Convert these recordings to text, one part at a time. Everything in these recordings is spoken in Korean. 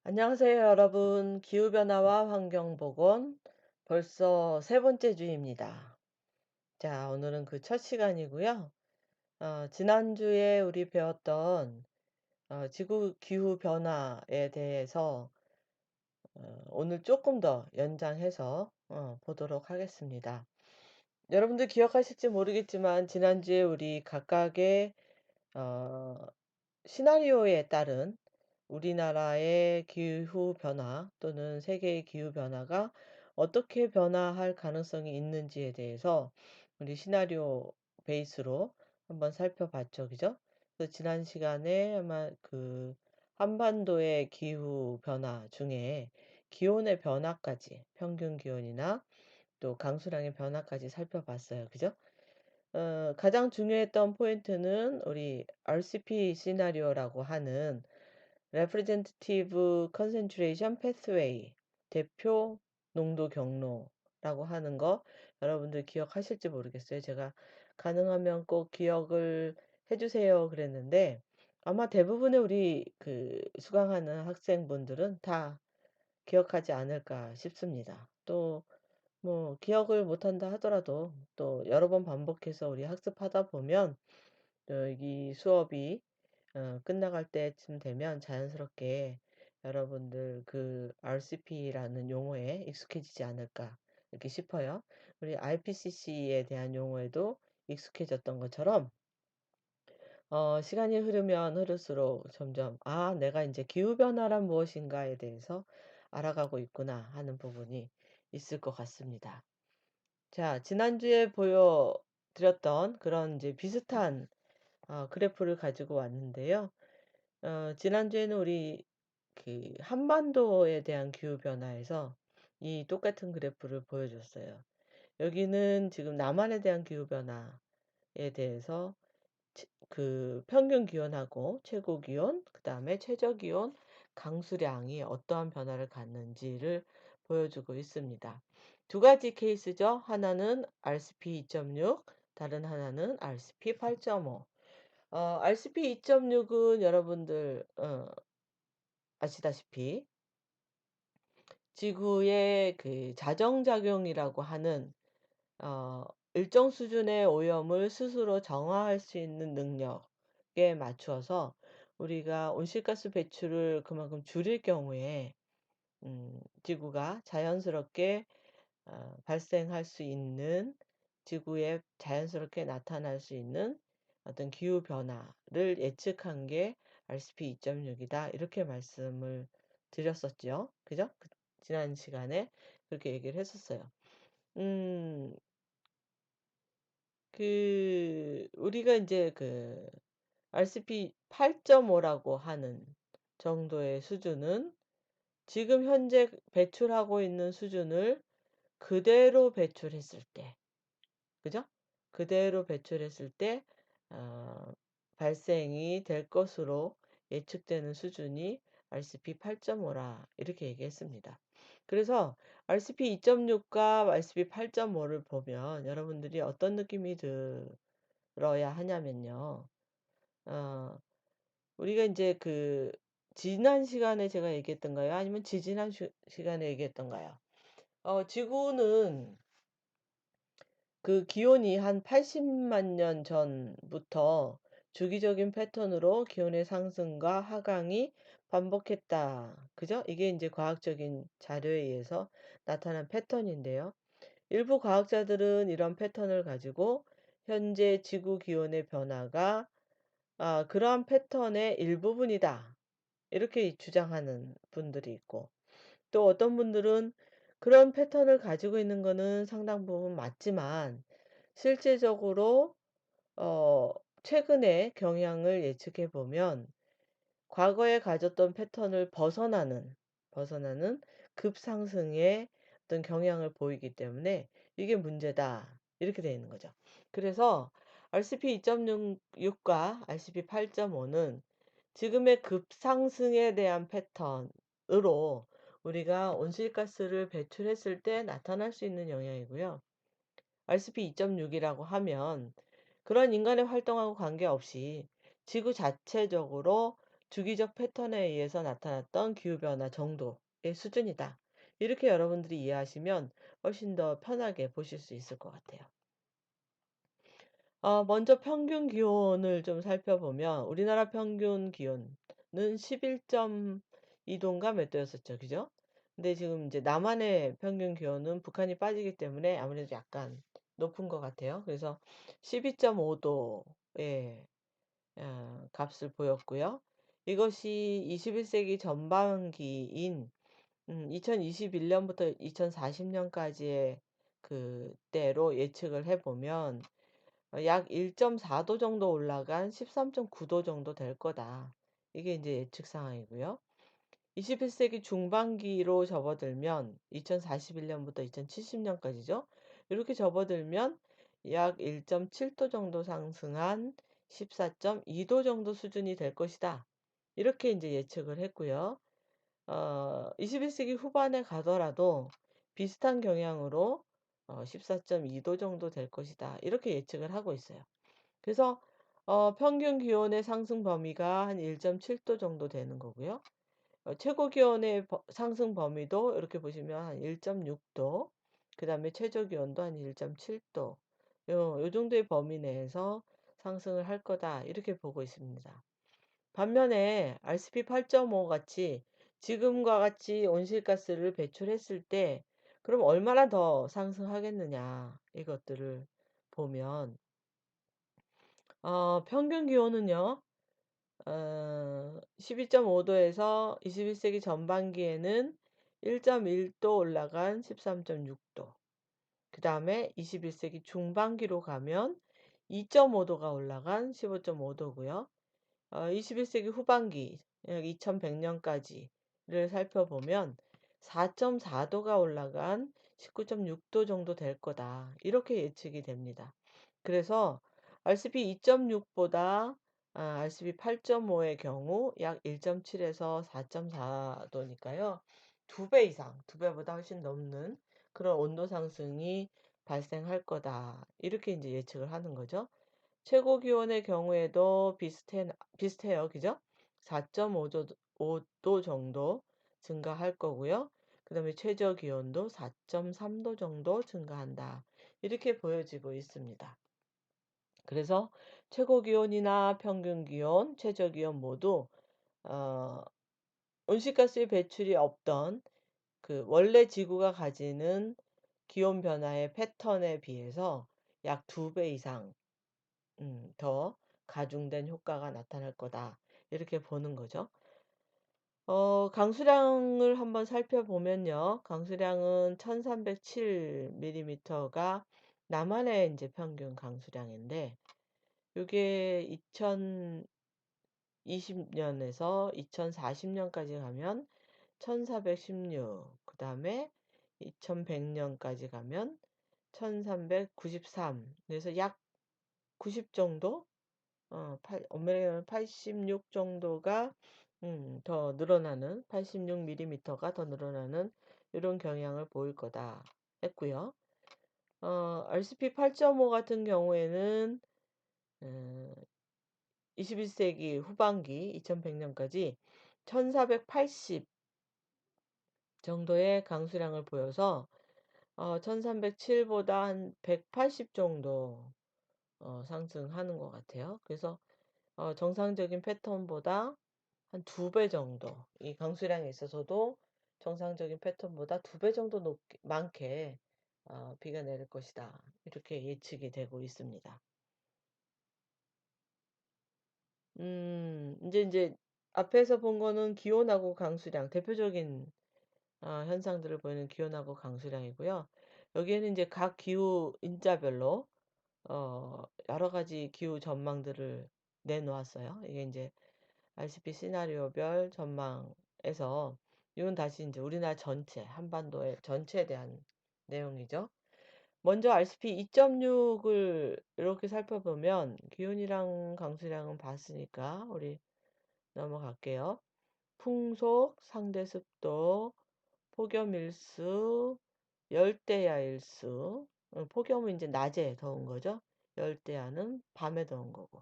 안녕하세요, 여러분. 기후변화와 환경보건 벌써 세 번째 주입니다. 자, 오늘은 그 첫 시간이고요. 지난주에 우리 배웠던 지구 기후 변화에 대해서 오늘 조금 더 연장해서 보도록 하겠습니다. 여러분들 기억하실지 모르겠지만 지난주에 우리 각각의 어, 시나리오에 따른 우리나라의 기후 변화 또는 세계의 기후 변화가 어떻게 변화할 가능성이 있는지에 대해서 우리 시나리오 베이스로 한번 살펴봤죠. 그죠? 그래서 지난 시간에 아마 그 한반도의 기후 변화 중에 기온의 변화까지 평균 기온이나 또 강수량의 변화까지 살펴봤어요. 그죠? 가장 중요했던 포인트는 우리 RCP 시나리오라고 하는 Representative Concentration Pathway, 대표 농도 경로라고 하는 거 여러분들 기억하실지 모르겠어요. 제가 가능하면 꼭 기억을 해 주세요 그랬는데 아마 대부분의 우리 그 수강하는 학생분들은 다 기억하지 않을까 싶습니다. 또 뭐 기억을 못한다 하더라도 또 여러 번 반복해서 우리 학습하다 보면 이 수업이 끝나갈 때쯤 되면 자연스럽게 여러분들 그 RCP라는 용어에 익숙해지지 않을까 이렇게 싶어요. 우리 IPCC에 대한 용어에도 익숙해졌던 것처럼 시간이 흐르면 흐를수록 점점 '아 내가 이제 기후 변화란 무엇인가.'에 대해서 알아가고 있구나 하는 부분이 있을 것 같습니다. 자, 지난주에 보여 드렸던 그런 이제 비슷한 그래프를 가지고 왔는데요. 지난주에는 우리 그 한반도에 대한 기후 변화에서 이 똑같은 그래프를 보여줬어요. 여기는 지금 남한에 대한 기후 변화에 대해서 그 평균 기온하고 최고 기온, 그다음에 최저 기온, 강수량이 어떠한 변화를 갖는지를 보여주고 있습니다. 두 가지 케이스죠. 하나는 RCP 2.6, 다른 하나는 RCP 8.5. RCP 2.6은 여러분들 아시다시피 지구의 그 자정작용이라고 하는 어 일정 수준의 오염을 스스로 정화할 수 있는 능력에 맞추어서 우리가 온실가스 배출을 그만큼 줄일 경우에 지구가 자연스럽게 발생할 수 있는 지구에 자연스럽게 나타날 수 있는 어떤 기후 변화를 예측한 게 RCP 2.6이다. 이렇게 말씀을 드렸었죠. 그죠? 지난 시간에 그렇게 얘기를 했었어요. 음, 우리가 이제 그 RCP 8.5라고 하는 정도의 수준은 지금 현재 배출하고 있는 수준을 그대로 배출했을 때, 그죠? 그대로 배출했을 때 어 발생이 될 것으로 예측되는 수준이 RCP 8.5라 이렇게 얘기했습니다. 그래서 RCP 2.6과 RCP 8.5를 보면 여러분들이 어떤 느낌이 들어야 하냐면요. 어 우리가 이제 그 지난 시간에 제가 얘기했던가요? 아니면 지지난 시간에 얘기했던가요? 지구는 그 기온이 한 80만 년 전부터 주기적인 패턴으로 기온의 상승과 하강이 반복했다. 그죠? 이게 이제 과학적인 자료에 의해서 나타난 패턴인데요. 일부 과학자들은 이런 패턴을 가지고 현재 지구 기온의 변화가 그러한 패턴의 일부분이다. 이렇게 주장하는 분들이 있고 또 어떤 분들은 그런 패턴을 가지고 있는 거는 상당 부분 맞지만 실제적으로 어 최근의 경향을 예측해 보면 과거에 가졌던 패턴을 벗어나는 급상승의 어떤 경향을 보이기 때문에 '이게 문제다.' 이렇게 되어 있는 거죠. 그래서 RCP 2.6과 RCP 8.5는 지금의 급상승에 대한 패턴으로 우리가 온실가스를 배출했을 때 나타날 수 있는 영향이고요. RCP 2.6이라고 하면 그런 인간의 활동하고 관계없이 지구 자체적으로 주기적 패턴에 의해서 나타났던 기후변화 정도의 수준이다. 이렇게 여러분들이 이해하시면 훨씬 더 편하게 보실 수 있을 것 같아요. 먼저 평균 기온을 좀 살펴보면 우리나라 평균 기온은 11.2도인가 몇 도였었죠. 그죠? 근데 지금 이제 남한의 평균 기온은 북한이 빠지기 때문에 아무래도 약간 높은 것 같아요. 그래서 12.5도의 값을 보였고요. 이것이 21세기 전반기인 2021년부터 2040년까지의 그때로 예측을 해 보면 약 1.4도 정도 올라간 13.9도 정도 될 거다. 이게 이제 예측 상황이고요. 21세기 중반기로 접어들면 2041년부터 2070년까지죠. 이렇게 접어들면 약 1.7도 정도 상승한 14.2도 정도 수준이 될 것이다. 이렇게 이제 예측을 했고요. 21세기 후반에 가더라도 비슷한 경향으로 14.2도 정도 될 것이다. 이렇게 예측을 하고 있어요. 그래서 평균 기온의 상승 범위가 한 1.7도 정도 되는 거고요. 최고 기온의 상승 범위도 이렇게 보시면 한 1.6도, 그다음에 최저 기온도 한 1.7도, 요 정도의 범위 내에서 상승을 할 거다. 이렇게 보고 있습니다. 반면에 RCP 8.5 같이 지금과 같이 온실가스를 배출했을 때 그럼 얼마나 더 상승하겠느냐 이것들을 보면 평균 기온은요. 12.5도에서 21세기 전반기에는 1.1도 올라간 13.6도. 그다음에 21세기 중반기로 가면 2.5도가 올라간 15.5도고요. 21세기 후반기, 약 2100년까지를 살펴보면 4.4도가 올라간 19.6도 정도 될 거다. 이렇게 예측이 됩니다. 그래서 RCP 2.6보다 RCP 8.5의 경우 약 1.7에서 4.4도니까요. 2배 이상, 2배보다 훨씬 넘는 그런 온도 상승이 발생할 거다. 이렇게 이제 예측을 하는 거죠. 최고 기온의 경우에도 비슷해요. 그죠? 4.5도 5도 정도 증가할 거고요. 그다음에 최저 기온도 4.3도 정도 증가한다. 이렇게 보여지고 있습니다. 그래서 최고 기온이나 평균 기온, 최저 기온 모두 어 온실가스의 배출이 없던 원래 지구가 가지는 기온 변화의 패턴에 비해서 약 2배 이상 더 가중된 효과가 나타날 거다. 이렇게 보는 거죠. 강수량을 한번 살펴보면요. 강수량은 1307mm가 남한의 이제 평균 강수량인데 요게 2020년에서 2040년까지 가면 1416, 그다음에 2100년까지 가면 1393. 그래서 약 90 정도 엄밀하게 86 정도가 더 늘어나는 86mm가 더 늘어나는 이런 경향을 보일 거다 했고요. RCP 8.5 같은 경우에는 21세기 후반기 2100년까지 1480 정도의 강수량을 보여서 1307보다 한 180 정도 상승하는 것 같아요. 그래서 정상적인 패턴보다 한 2배 정도, 이 강수량에 있어서도 정상적인 패턴보다 2배 정도 많게 비가 내릴 것이다. 이렇게 예측이 되고 있습니다. 이제 앞에서 본 거는 기온하고 강수량, 대표적인 현상들을 보이는 기온하고 강수량이고요. 여기에는 이제 각 기후 인자별로 여러 가지 기후 전망들을 내놓았어요. 이게 이제 RCP 시나리오별 전망에서 이건 다시 이제 우리나라 전체, 한반도의 전체에 대한 내용이죠. 먼저 RCP 2.6을 이렇게 살펴보면 기온이랑 강수량은 봤으니까 우리 넘어갈게요. 풍속, 상대 습도, 폭염 일수, 열대야 일수. 폭염은 이제 낮에 더운 거죠. 열대야는 밤에 더운 거고.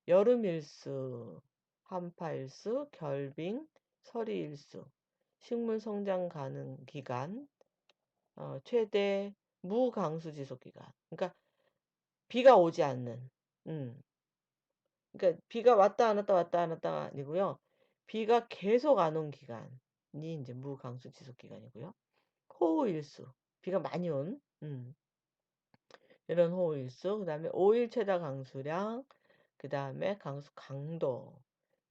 여름 일수, 한파일수, 결빙, 서리일수, 식물 성장 가능 기간, 최대 무강수 지속 기간. 그러니까 비가 오지 않는, 음, 그러니까 비가 왔다 안 왔다 왔다 안 왔다가 아니고요. 비가 계속 안 온 기간이 이제 무강수 지속 기간이고요. 호우일수, 비가 많이 온, 이런 호우일수, 그 다음에 5일 최다 강수량, 그 다음에 강수 강도,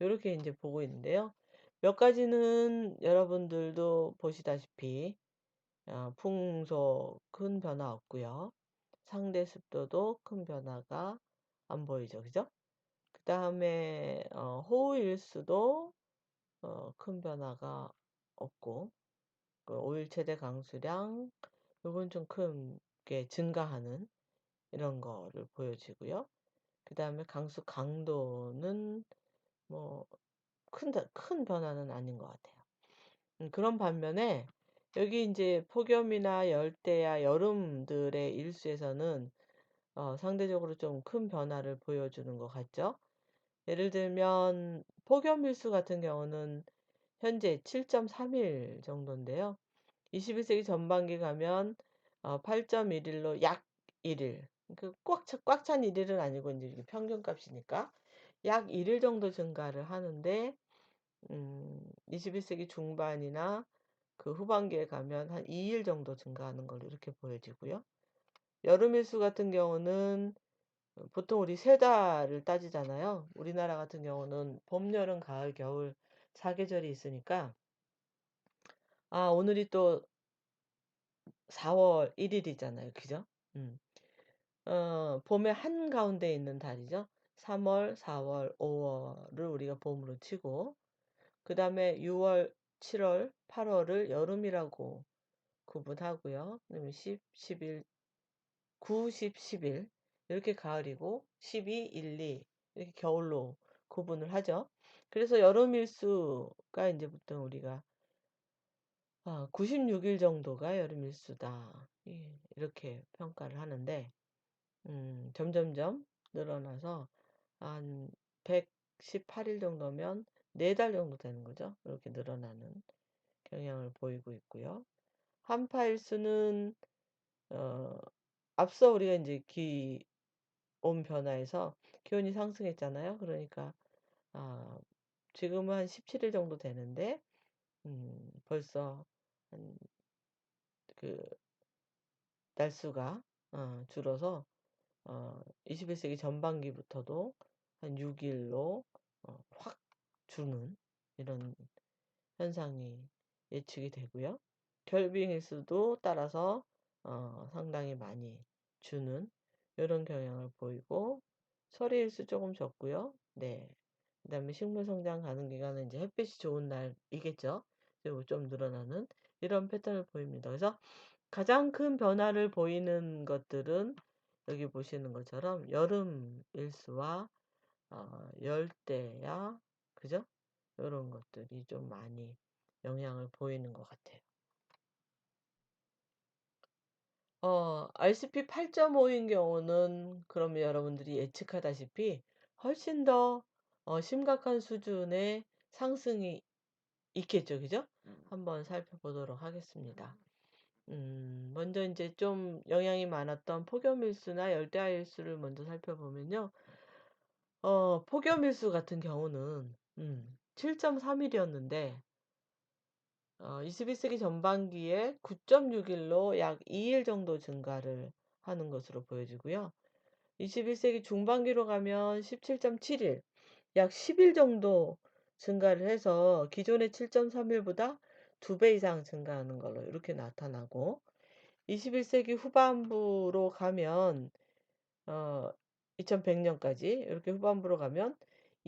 이렇게 이제 보고 있는데요. 몇 가지는 여러분들도 보시다시피, 풍속 큰 변화 없고요. 상대 습도도 큰 변화가 안 보이죠. 그죠? 그 다음에, 호우일수도, 큰 변화가 없고, 그 5일 최대 강수량, 요건 좀 크게 증가하는 이런 거를 보여지고요. 그 다음에 강수 강도는 뭐 큰 변화는 아닌 것 같아요. 그런 반면에 여기 이제 폭염이나 열대야 여름들의 일수에서는 상대적으로 좀 큰 변화를 보여주는 것 같죠. 예를 들면 폭염 일수 같은 경우는 현재 7.3일 정도인데요. 21세기 전반기 가면 8.1일로 약 1일. 꽉 찬 1일은 아니고 이제 이게 평균값이니까 약 1일 정도 증가를 하는데 21세기 중반이나 그 후반기에 가면 한 2일 정도 증가하는 걸로 이렇게 보여지고요. 여름 일수 같은 경우는 보통 우리 세 달을 따지잖아요. 우리나라 같은 경우는 봄, 여름, 가을, 겨울 4계절이 있으니까 오늘이 또 4월 1일이잖아요. 그죠? 음. 봄의 한가운데 있는 달이죠. 3월, 4월, 5월을 우리가 봄으로 치고 그다음에 6월, 7월, 8월을 여름이라고 구분하고요. 그다음에 10, 11, 9, 10, 11 이렇게 가을이고 12, 1, 2 이렇게 겨울로 구분을 하죠. 그래서 여름 일수가 이제 보통 우리가 96일 정도가 여름 일수다. 예, 이렇게 평가를 하는데 점점점 늘어나서 한 118일 정도면 4달 정도 되는 거죠. 이렇게 늘어나는 경향을 보이고 있고요. 한파일수는 어, 앞서 우리가 이제 기온 변화에서 기온이 상승했잖아요. 그러니까 지금은 한 17일 정도 되는데 벌써 한 그 날수가 줄어서 21세기 전반기부터도 한 6일로 확 주는 이런 현상이 예측이 되고요. 결빙일수도 따라서 상당히 많이 주는 이런 경향을 보이고 서리일수 조금 적고요. 네. 그다음에 식물 성장 가능 기간은 이제 햇빛이 좋은 날이겠죠. 그리고 좀 늘어나는 이런 패턴을 보입니다. 그래서 가장 큰 변화를 보이는 것들은 여기 보시는 것처럼 여름 일수와 열대야, 그죠? 이런 것들이 좀 많이 영향을 보이는 것 같아요. RCP 8.5인 경우는 그러면 여러분들이 예측하다시피 훨씬 더 심각한 수준의 상승이 있겠죠, 그죠? 한번 살펴보도록 하겠습니다. 먼저 이제 좀 영향이 많았던 폭염일수나 열대야일수를 먼저 살펴보면요. 폭염일수 같은 경우는 7.3일이었는데 21세기 전반기에 9.6일로 약 2일 정도 증가를 하는 것으로 보여지고요. 21세기 중반기로 가면 17.7일, 약 10일 정도 증가를 해서 기존의 7.3일보다 2배 이상 증가하는 걸로 이렇게 나타나고 21세기 후반부로 가면 2100년까지 이렇게 후반부로 가면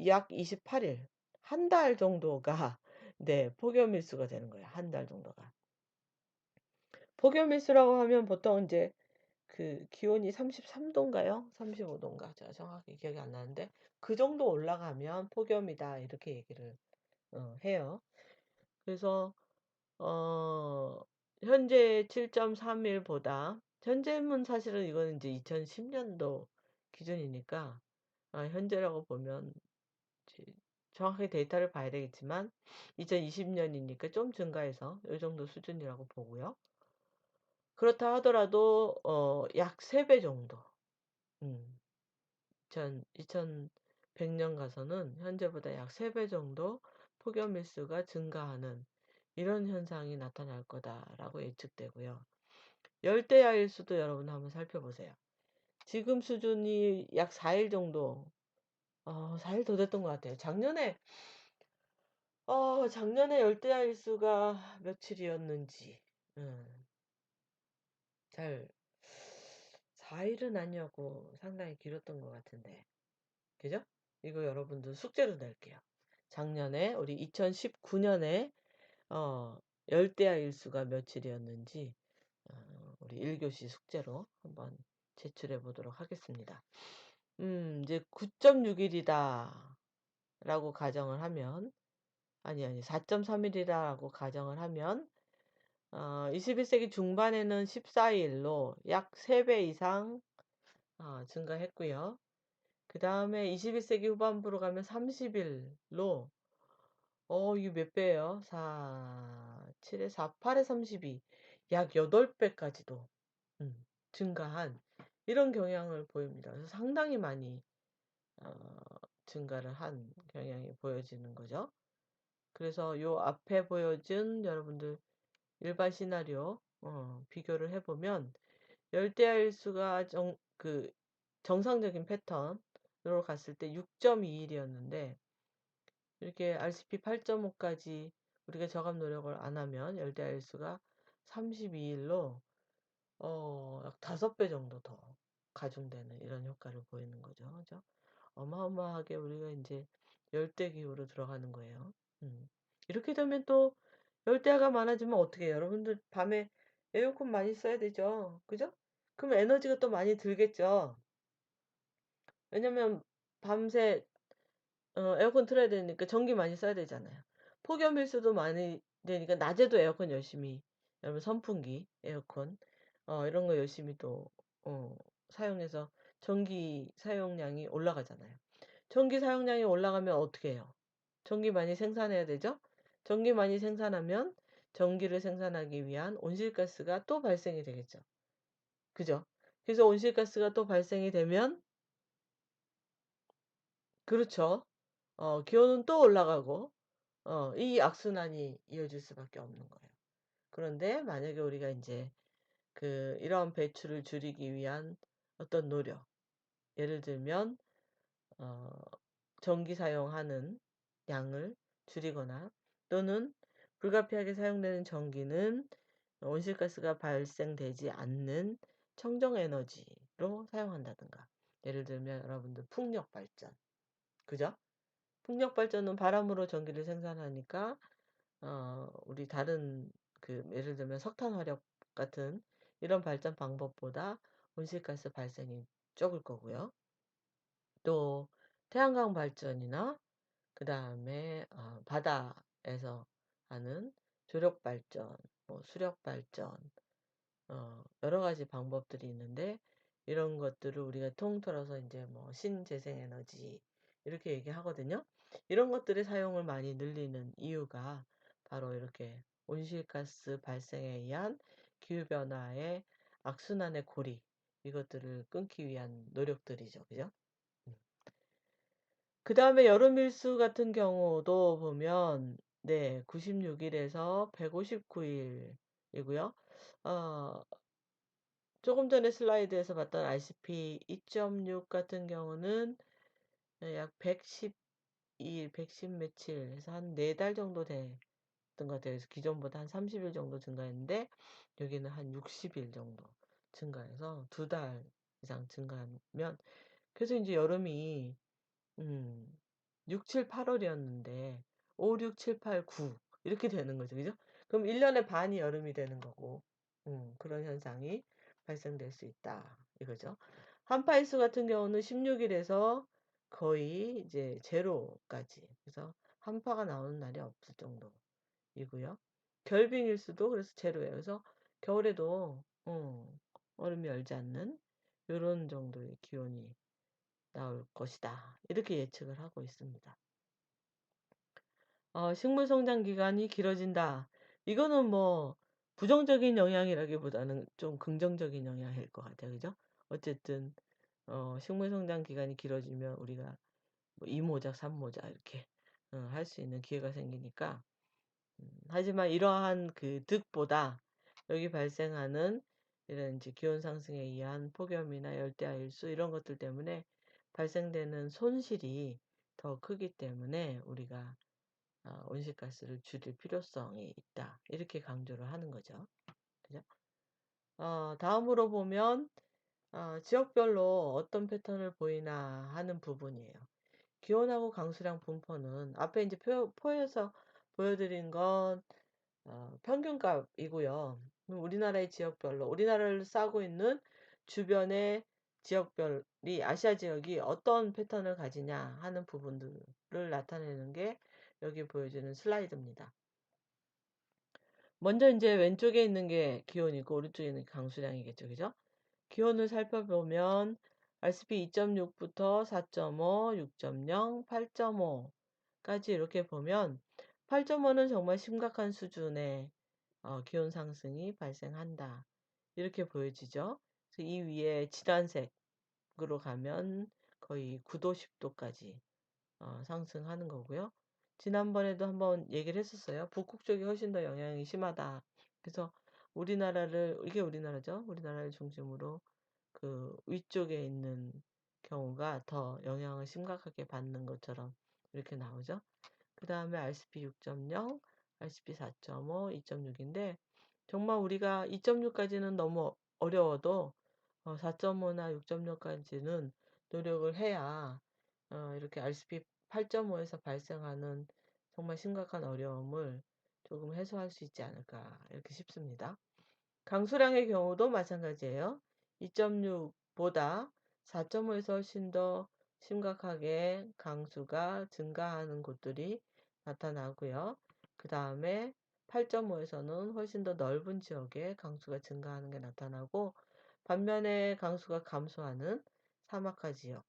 약 28일, 한 달 정도가 네, 폭염일수가 되는 거예요. 한 달 정도가. 폭염일수라고 하면 보통 이제 그 기온이 33도인가요? 35도인가? 제가 정확히 기억이 안 나는데 그 정도 올라가면 폭염이다 이렇게 얘기를 해요. 그래서 어 현재 7.3일보다 현재는 사실은 이거는 이제 2010년도 기준이니까 현재라고 보면 이제 정확하게 데이터를 봐야 되겠지만 2020년이니까 좀 증가해서 요 정도 수준이라고 보고요. 그렇다 하더라도 약 3배 정도 음 2100년 가서는 현재보다 약 3배 정도 폭염 일수가 증가하는 이런 현상이 나타날 거다라고 예측되고요. 열대야 일수도 여러분 한번 살펴보세요. 지금 수준이 약 4일 정도 4일 더 됐던 것 같아요. 작년에 열대야 일수가 며칠이었는지 잘 4 일은 아니었고 상당히 길었던 것 같은데. 그죠? 이거 여러분들 숙제로 낼게요. 작년에 우리 2019 년에 열대야 일수가 며칠이었는지 우리 1 교시 숙제로 한번 제출해 보도록 하겠습니다. 이제 9.6 일이다라고 가정을 하면 아니 4.3 일이라고 가정을 하면 21 세기 중반에는 14 일로 약 3배 이상 증가했고요. 그다음에 21 세기 후반부로 가면 30 일로 이게 몇 배예요? 4 7에 4 8에 32 약 8 배까지도 증가한 이런 경향을 보입니다. 그래서 상당히 많이 어 증가를 한 경향이 보여지는 거죠. 그래서 요 앞에 보여준 여러분들 일반 시나리오 비교를 해 보면 열대야 일수가 정상적인 패턴으로 갔을 때 6.2 일이었는데 이렇게 RCP 8.5 까지 우리가 저감 노력을 안 하면 열대야 일수가 32 일로 약 5배 정도 더 가중되는 이런 효과를 보이는 거죠. 그죠? 어마어마하게 우리가 인제 열대 기후로 들어가는 거예요. 음. 이렇게 되면 또 열대야가 많아지면 어떻게 해요? 여러분들 밤에 에어컨 많이 써야 되죠. 그죠? 그럼 에너지가 또 많이 들겠죠. 왜냐면 밤새 에어컨 틀어야 되니까 전기 많이 써야 되잖아요. 폭염 일수도 많이 되니까 낮에도 에어컨 열심히 여러분 선풍기, 에어컨 이런 거 열심히 또 어 사용해서 전기 사용량이 올라가잖아요. 전기 사용량이 올라가면 어떻게 해요? 전기 많이 생산해야 되죠? 전기 많이 생산하면 전기를 생산하기 위한 온실가스가 또 발생이 되겠죠. 그죠? 그래서 온실가스가 또 발생이 되면 그렇죠. 기온은 또 올라가고 이 악순환이 이어질 수밖에 없는 거예요. 그런데 만약에 우리가 인제 이러한 배출을 줄이기 위한 어떤 노력, 예를 들면 어 전기 사용하는 양을 줄이거나 또는 불가피하게 사용되는 전기는 온실가스가 발생되지 않는 청정 에너지로 사용한다든가. 예를 들면 여러분들 풍력 발전. 그죠? 풍력 발전은 바람으로 전기를 생산하니까 우리 다른 예를 들면 석탄 화력 같은 이런 발전 방법보다 온실가스 발생이 적을 거고요. 또 태양광 발전이나 그다음에 바다에서 하는 조력 발전, 뭐 수력 발전 여러 가지 방법들이 있는데 이런 것들을 우리가 통틀어서 인제 뭐 신재생 에너지 이렇게 얘기하거든요. 이런 것들의 사용을 많이 늘리는 이유가 바로 이렇게 온실가스 발생에 의한 기후 변화의 악순환의 고리 이것들을 끊기 위한 노력들이죠. 그죠? 음. 그다음에 여름 일수 같은 경우도 보면 네 96 일에서 159 일이고요. 어 조금 전에 슬라이드에서 봤던 RCP 2.6 같은 경우는 약 112일, 110 며칠 해서 한 4달 정도 됐던 것 같아요. 그래서 기존보다 한 30일 정도 증가했는데 여기는 한 60일 정도 증가해서 2달 이상 증가하면 그래서 인제 여름이 음 6, 7, 8 월이었는데 5, 6, 7, 8, 9 이렇게 되는 거죠. 그죠? 그럼 1 년의 반이 여름이 되는 거고 그런 현상이 발생될 수 있다 이거죠. 한파일수 같은 경우는 16 일에서 거의 이제 제로까지 그래서 한파가 나오는 날이 없을 정도이고요. 결빙일수도 그래서 제로예요. 그래서 겨울에도 얼음이 얼지 않는 요런 정도의 기온이 나올 것이다. 이렇게 예측을 하고 있습니다. 식물 성장 기간이 길어진다. 이거는 뭐 부정적인 영향이라기보다는 좀 긍정적인 영향일 것 같아요. 그죠? 어쨌든 식물 성장 기간이 길어지면 우리가 뭐 이모작 삼모작 이렇게 할 수 있는 기회가 생기니까. 하지만 이러한 그 득보다 여기 발생하는 이런 이제 기온 상승에 의한 폭염이나 열대야 일수 이런 것들 때문에 발생되는 손실이 더 크기 때문에 우리가 온실가스를 줄일 필요성이 있다. 이렇게 강조를 하는 거죠. 그죠? 다음으로 보면 지역별로 어떤 패턴을 보이나 하는 부분이에요. 기온하고 강수량 분포는 앞에 이제 포에서 보여드린 건 평균값이고요. 우리나라의 지역별로 우리나라를 싸고 있는 주변의 지역별이 아시아 지역이 어떤 패턴을 가지냐 하는 부분들을 나타내는 게 여기 보여주는 슬라이드입니다. 먼저 이제 왼쪽에 있는 게 기온이고 오른쪽에 있는 게 강수량이겠죠. 그죠? 기온을 살펴보면 RSP 2.6부터 4.5, 6.0, 8.5까지 이렇게 보면 8.5는 정말 심각한 수준의 기온 상승이 발생한다. 이렇게 보여지죠. 그래서 이 위에 진한색으로 가면 거의 9도, 10도까지 상승하는 거고요. 지난번에도 한번 얘기를 했었어요. 북극 쪽이 훨씬 더 영향이 심하다. 그래서 이게 우리나라죠. 우리나라를 중심으로 그 위쪽에 있는 경우가 더 영향을 심각하게 받는 것처럼 이렇게 나오죠. 그 다음에 RSP 6.0, RSP 4.5, 2.6인데 정말 우리가 2.6까지는 너무 어려워도 4.5나 6.6까지는 노력을 해야 이렇게 RSP 8.5에서 발생하는 정말 심각한 어려움을 조금 해소할 수 있지 않을까 이렇게 싶습니다. 강수량의 경우도 마찬가지예요. 2.6보다 4.5에서 훨씬 더 심각하게 강수가 증가하는 곳들이 나타나고요. 그 다음에 8.5에서는 훨씬 더 넓은 지역에 강수가 증가하는 게 나타나고 반면에 강수가 감소하는 사막화 지역.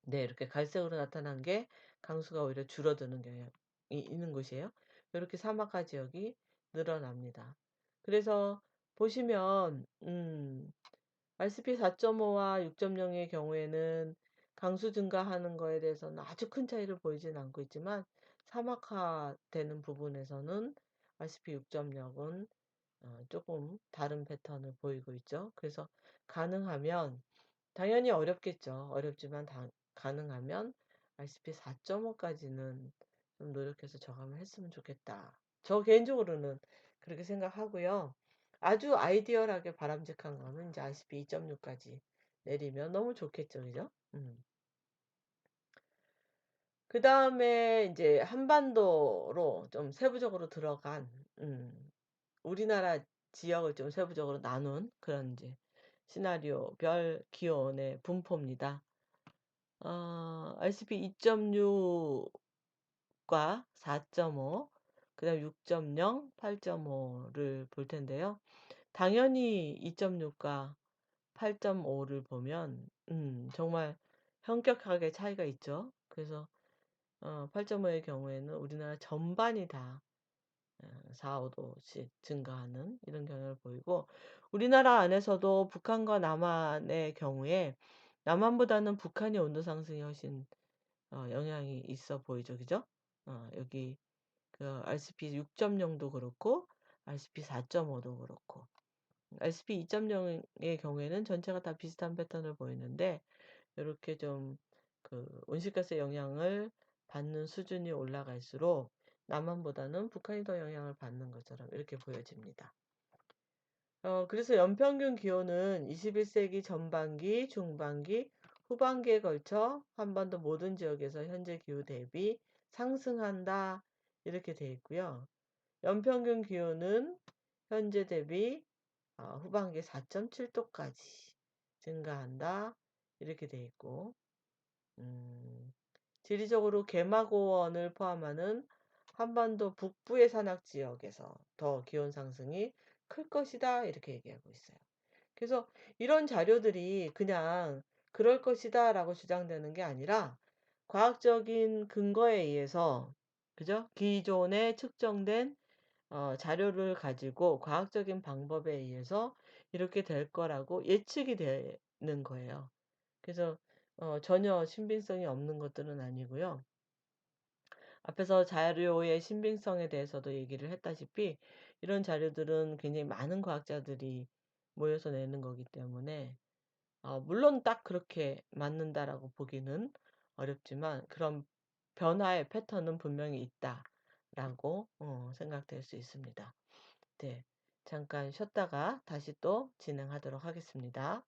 네, 이렇게 갈색으로 나타난 게 강수가 오히려 줄어드는 경향이 있는 곳이에요. 이렇게 사막화 지역이 늘어납니다. 그래서 보시면 RSP 4.5와 6.0의 경우에는 강수 증가하는 거에 대해서는 아주 큰 차이를 보이진 않고 있지만 사막화되는 부분에서는 RSP 6.0은 조금 다른 패턴을 보이고 있죠. 그래서 가능하면 당연히 어렵겠죠. 어렵지만 가능하면 RSP 4.5까지는 좀 노력해서 저감을 했으면 좋겠다. 저 개인적으로는 그렇게 생각하고요. 아주 아이디얼하게 바람직한 거는 이제 RSP 2.6까지 내리면 너무 좋겠죠. 그죠? 그 다음에 이제 한반도로 좀 세부적으로 들어간, 우리나라 지역을 좀 세부적으로 나눈 그런 이제 시나리오별 기온의 분포입니다. RSP 2.6과 4.5, 그 다음 6.0, 8.5를 볼 텐데요. 당연히 2.6과 8.5를 보면, 정말 현격하게 차이가 있죠. 그래서, 8.5의 경우에는 우리나라 전반이 다 4, 5도씩 증가하는 이런 경향을 보이고, 우리나라 안에서도 북한과 남한의 경우에 남한보다는 북한이 온도 상승이 훨씬 영향이 있어 보이죠. 그죠? 여기 그 RSP 6.0도 그렇고 RSP 4.5도 그렇고 RSP 2.0의 경우에는 전체가 다 비슷한 패턴을 보이는데 이렇게 좀 그 온실가스 영향을 받는 수준이 올라갈수록 남한보다는 북한이 더 영향을 받는 것처럼 이렇게 보여집니다. 그래서 연평균 기온은 21세기 전반기, 중반기, 후반기에 걸쳐 한반도 모든 지역에서 현재 기후 대비 상승한다. 이렇게 되어 있고요. 연평균 기온은 현재 대비 후반기 4.7도까지 증가한다. 이렇게 되어 있고, 지리적으로 개마고원을 포함하는 한반도 북부의 산악 지역에서 더 기온 상승이 클 것이다. 이렇게 얘기하고 있어요. 그래서 이런 자료들이 그냥 그럴 것이다 라고 주장되는 게 아니라 과학적인 근거에 의해서 그죠? 기존에 측정된 자료를 가지고 과학적인 방법에 의해서 이렇게 될 거라고 예측이 되는 거예요. 그래서 전혀 신빙성이 없는 것들은 아니고요. 앞에서 자료의 신빙성에 대해서도 얘기를 했다시피 이런 자료들은 굉장히 많은 과학자들이 모여서 내는 거기 때문에 물론 딱 그렇게 맞는다라고 보기는 어렵지만 그런 변화의 패턴은 분명히 있다라고 생각될 수 있습니다. 네. 잠깐 쉬었다가 다시 또 진행하도록 하겠습니다.